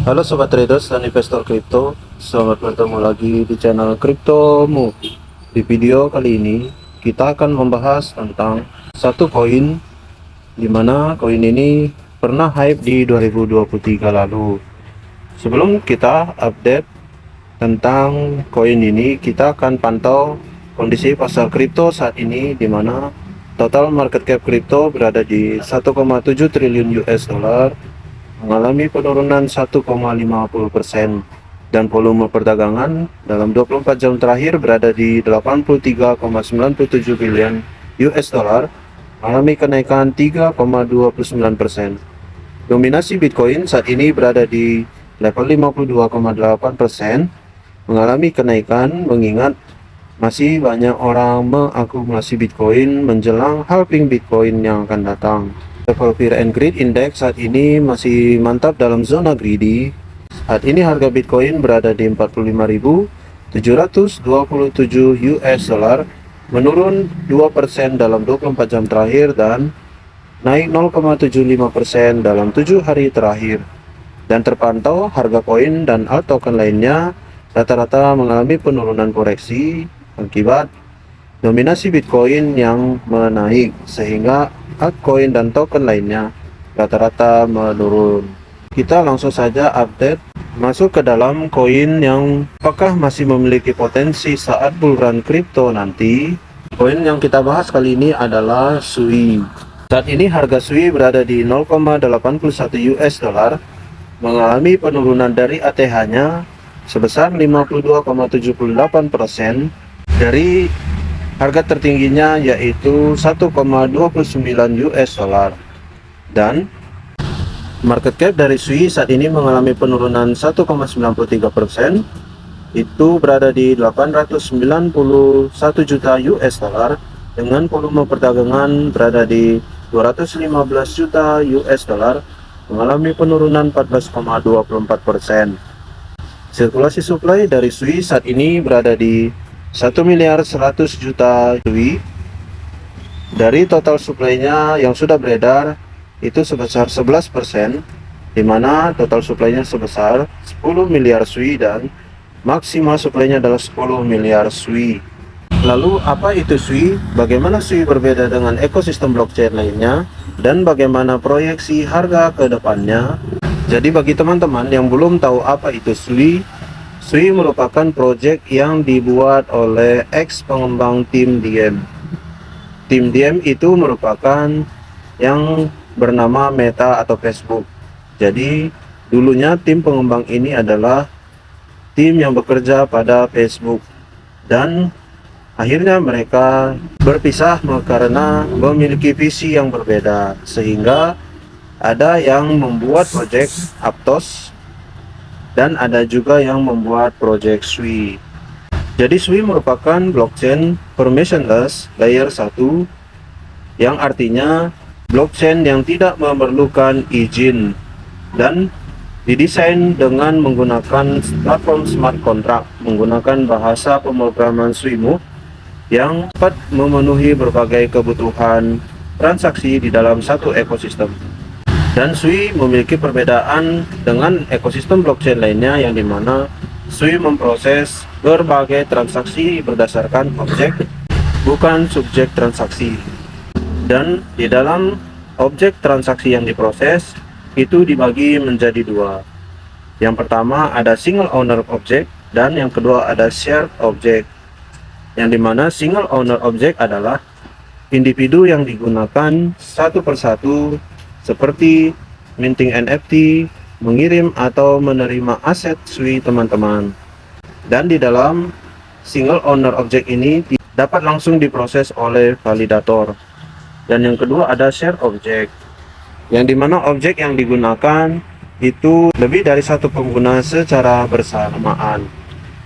Halo sobat traders dan investor kripto, selamat bertemu lagi di channel Cryptomu. Di video kali ini kita akan membahas tentang satu koin di mana koin ini pernah hype di 2023 lalu. Sebelum kita update tentang koin ini, kita akan pantau kondisi pasar kripto saat ini di mana total market cap kripto berada di 1,7 triliun US dollar, mengalami penurunan 1,50% dan volume perdagangan dalam 24 jam terakhir berada di 83,97 billion US dollar, mengalami kenaikan 3,29%. Dominasi Bitcoin saat ini berada di level 52,8%, mengalami kenaikan mengingat masih banyak orang mengakumulasi Bitcoin menjelang halving Bitcoin yang akan datang. Level Fear and Greed Index saat ini masih mantap dalam zona greedy. Saat ini harga Bitcoin berada di 45.727 US dollar, menurun 2% dalam 24 jam terakhir dan naik 0,75% dalam 7 hari terakhir. Dan terpantau harga koin dan alt token lainnya rata-rata mengalami penurunan koreksi akibat dominasi Bitcoin yang menaik, sehingga altcoin dan token lainnya rata-rata menurun. Kita langsung saja update masuk ke dalam koin yang apakah masih memiliki potensi saat bull run kripto nanti. Koin yang kita bahas kali ini adalah SUI. Saat ini harga SUI berada di 0,81 US dollar, mengalami penurunan dari ATH-nya sebesar 52,78% dari harga tertingginya, yaitu 1,29 US dollar. Dan market cap dari SUI saat ini mengalami penurunan 1,93%, itu berada di 891 juta US dollar, dengan volume perdagangan berada di 215 juta US dollar, mengalami penurunan 14,24%. Sirkulasi supply dari SUI saat ini berada di 1.100 juta SUI. Dari total supply-nya yang sudah beredar itu sebesar 11%, di mana total supply-nya sebesar 10 miliar SUI dan maksimal supply-nya adalah 10 miliar SUI. Lalu apa itu SUI? Bagaimana SUI berbeda dengan ekosistem blockchain lainnya? Dan bagaimana proyeksi harga ke depannya? Jadi bagi teman-teman yang belum tahu apa itu SUI, SUI merupakan proyek yang dibuat oleh ex pengembang tim Diem. Tim Diem itu merupakan yang bernama Meta atau Facebook. Jadi dulunya tim pengembang ini adalah tim yang bekerja pada Facebook, dan akhirnya mereka berpisah karena memiliki visi yang berbeda, sehingga ada yang membuat proyek Aptos dan ada juga yang membuat project SUI. Jadi SUI merupakan blockchain permissionless layer 1, yang artinya blockchain yang tidak memerlukan izin dan didesain dengan menggunakan platform smart contract menggunakan bahasa pemrograman SUIMU yang dapat memenuhi berbagai kebutuhan transaksi di dalam satu ekosistem. Dan SUI memiliki perbedaan dengan ekosistem blockchain lainnya, yang dimana SUI memproses berbagai transaksi berdasarkan objek, bukan subjek transaksi. Dan di dalam objek transaksi yang diproses itu dibagi menjadi dua. Yang pertama ada single owner object, dan yang kedua ada shared object. Yang dimana single owner object adalah individu yang digunakan satu persatu, seperti minting NFT, mengirim atau menerima aset SUI teman-teman. Dan di dalam single owner object ini dapat langsung diproses oleh validator. Dan yang kedua ada share object, yang dimana objek yang digunakan itu lebih dari satu pengguna secara bersamaan.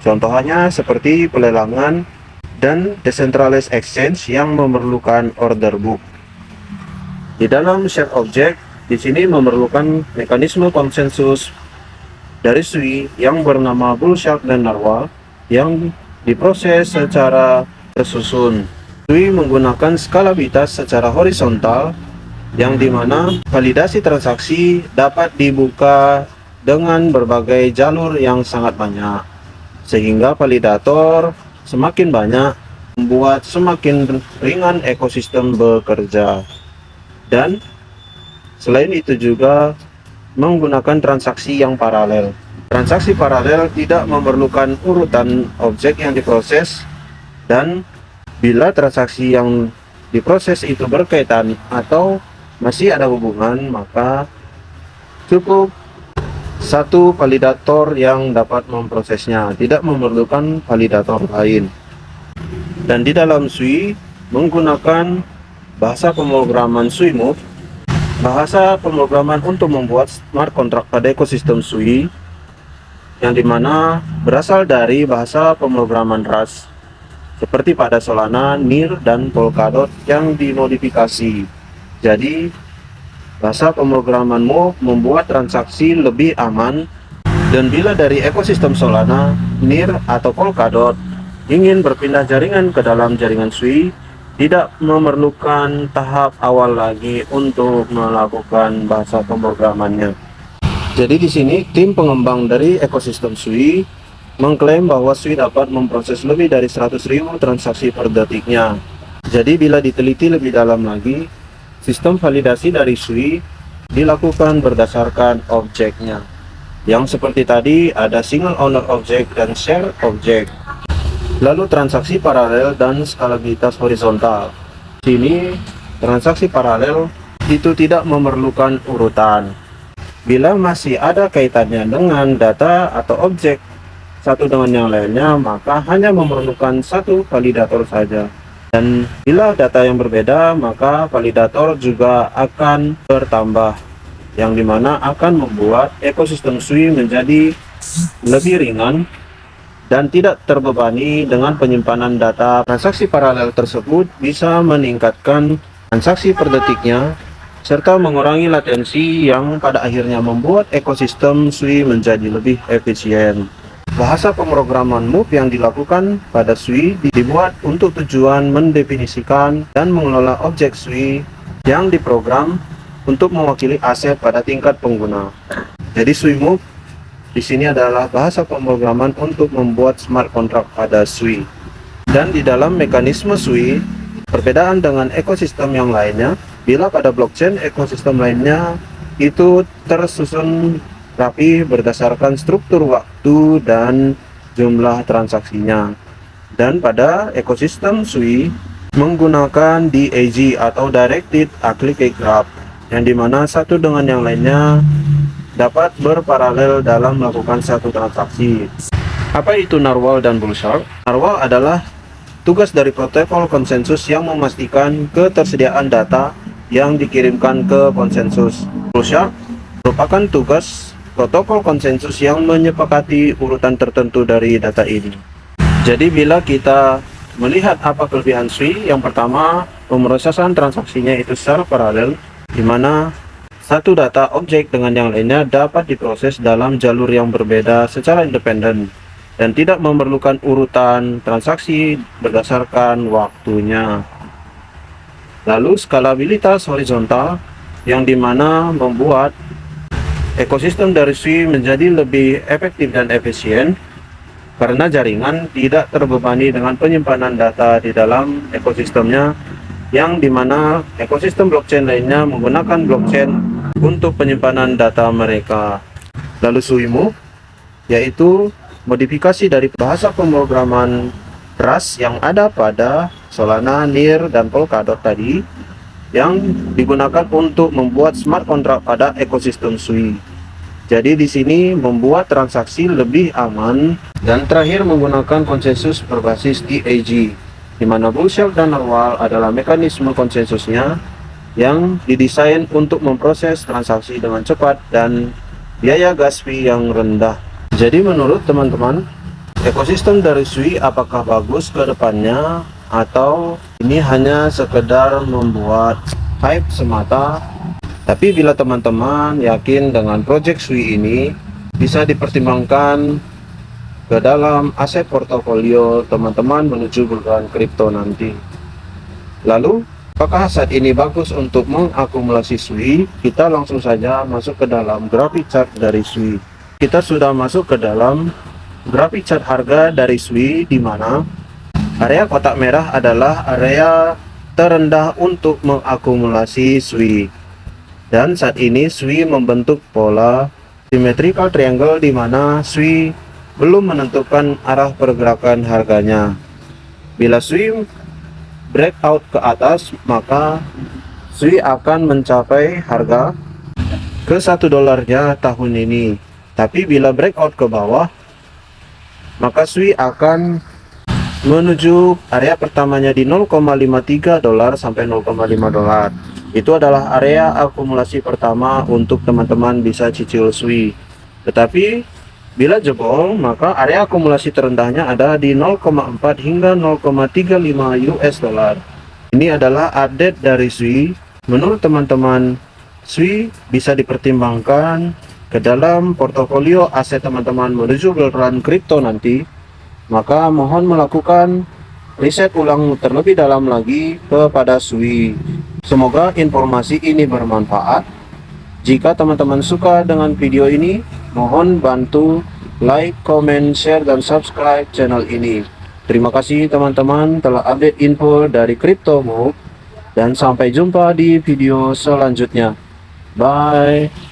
Contohnya seperti pelelangan dan decentralized exchange yang memerlukan order book. Di dalam share object, di sini memerlukan mekanisme konsensus dari SUI yang bernama Bull Shark dan Narwhal yang diproses secara tersusun. SUI menggunakan skalabilitas secara horizontal, yang dimana validasi transaksi dapat dibuka dengan berbagai jalur yang sangat banyak, sehingga validator semakin banyak membuat semakin ringan ekosistem bekerja. Dan selain itu juga menggunakan transaksi yang paralel. Transaksi paralel tidak memerlukan urutan objek yang diproses, dan bila transaksi yang diproses itu berkaitan atau masih ada hubungan, maka cukup satu validator yang dapat memprosesnya, tidak memerlukan validator lain. Dan di dalam Sui menggunakan bahasa pemrograman SuiMove, bahasa pemrograman untuk membuat smart contract pada ekosistem Sui, yang dimana berasal dari bahasa pemrograman Rust seperti pada Solana, NIR, dan Polkadot yang dimodifikasi. Jadi bahasa pemrogramanmu membuat transaksi lebih aman, dan bila dari ekosistem Solana, NIR, atau Polkadot ingin berpindah jaringan ke dalam jaringan Sui, tidak memerlukan tahap awal lagi untuk melakukan bahasa pemrogramannya. Jadi di sini tim pengembang dari ekosistem Sui mengklaim bahwa Sui dapat memproses lebih dari 100.000 transaksi per detiknya. Jadi bila diteliti lebih dalam lagi, sistem validasi dari Sui dilakukan berdasarkan objeknya, yang seperti tadi ada single owner object dan share object. Lalu transaksi paralel dan skalabilitas horizontal. Sini transaksi paralel itu tidak memerlukan urutan. Bila masih ada kaitannya dengan data atau objek satu dengan yang lainnya, maka hanya memerlukan satu validator saja. Dan bila data yang berbeda, maka validator juga akan bertambah, yang dimana akan membuat ekosistem Sui menjadi lebih ringan dan tidak terbebani dengan penyimpanan data. Transaksi paralel tersebut bisa meningkatkan transaksi per detiknya serta mengurangi latensi yang pada akhirnya membuat ekosistem Sui menjadi lebih efisien. Bahasa pemrograman Move yang dilakukan pada Sui dibuat untuk tujuan mendefinisikan dan mengelola objek Sui yang diprogram untuk mewakili aset pada tingkat pengguna. Jadi Sui Move di sini adalah bahasa pemrograman untuk membuat smart contract pada Sui. Dan di dalam mekanisme Sui, perbedaan dengan ekosistem yang lainnya, bila pada blockchain ekosistem lainnya itu tersusun rapi berdasarkan struktur waktu dan jumlah transaksinya. Dan pada ekosistem Sui menggunakan DAG atau Directed Acyclic Graph, yang dimana satu dengan yang lainnya dapat berparalel dalam melakukan satu transaksi. Apa itu narwhal dan bullshark? Narwhal adalah tugas dari protokol konsensus yang memastikan ketersediaan data yang dikirimkan ke konsensus. Bullshark merupakan tugas protokol konsensus yang menyepakati urutan tertentu dari data ini. Jadi bila kita melihat apa kelebihan Sui, yang pertama, pemrosesan transaksinya itu secara paralel, di mana satu data objek dengan yang lainnya dapat diproses dalam jalur yang berbeda secara independen dan tidak memerlukan urutan transaksi berdasarkan waktunya. Lalu skalabilitas horizontal, yang dimana membuat ekosistem dari Sui menjadi lebih efektif dan efisien karena jaringan tidak terbebani dengan penyimpanan data di dalam ekosistemnya, yang dimana ekosistem blockchain lainnya menggunakan blockchain untuk penyimpanan data mereka. Lalu SuiMove yaitu modifikasi dari bahasa pemrograman Rust yang ada pada Solana, NIR, dan Polkadot tadi, yang digunakan untuk membuat smart contract pada ekosistem Sui. Jadi di sini membuat transaksi lebih aman, dan terakhir menggunakan konsensus berbasis DAG, di mana bullshark dan narwhal adalah mekanisme konsensusnya yang didesain untuk memproses transaksi dengan cepat dan biaya gas fee yang rendah. Jadi menurut teman-teman, ekosistem dari Sui apakah bagus ke depannya, atau ini hanya sekedar membuat hype semata? Tapi bila teman-teman yakin dengan project Sui ini, bisa dipertimbangkan ke dalam aset portofolio teman-teman menuju bulan kripto nanti. Lalu, apakah saat ini bagus untuk mengakumulasi Sui? Kita langsung saja masuk ke dalam grafik chart dari Sui. Kita sudah masuk ke dalam grafik chart harga dari SWI, di mana area kotak merah adalah area terendah untuk mengakumulasi SWI. Dan saat ini SWI membentuk pola symmetrical triangle, di mana SWI belum menentukan arah pergerakan harganya. Bila SWI breakout ke atas, maka SWI akan mencapai harga ke 1 dolarnya tahun ini. Tapi bila breakout ke bawah, maka SWI akan menuju area pertamanya di 0,53 dolar sampai 0,5 dolar. Itu adalah area akumulasi pertama untuk teman-teman bisa cicil SWI. Tetapi bila jebol, maka area akumulasi terendahnya ada di 0,4 hingga 0,35 US dollar. Ini adalah update dari SWI. Menurut teman-teman, SWI bisa dipertimbangkan ke dalam portofolio aset teman-teman menuju bulan kripto nanti. Maka mohon melakukan riset ulang terlebih dalam lagi kepada SWI. Semoga informasi ini bermanfaat. Jika teman-teman suka dengan video ini, mohon bantu like, comment, share, dan subscribe channel ini. Terima kasih teman-teman telah update info dari CryptoMove, dan sampai jumpa di video selanjutnya. Bye.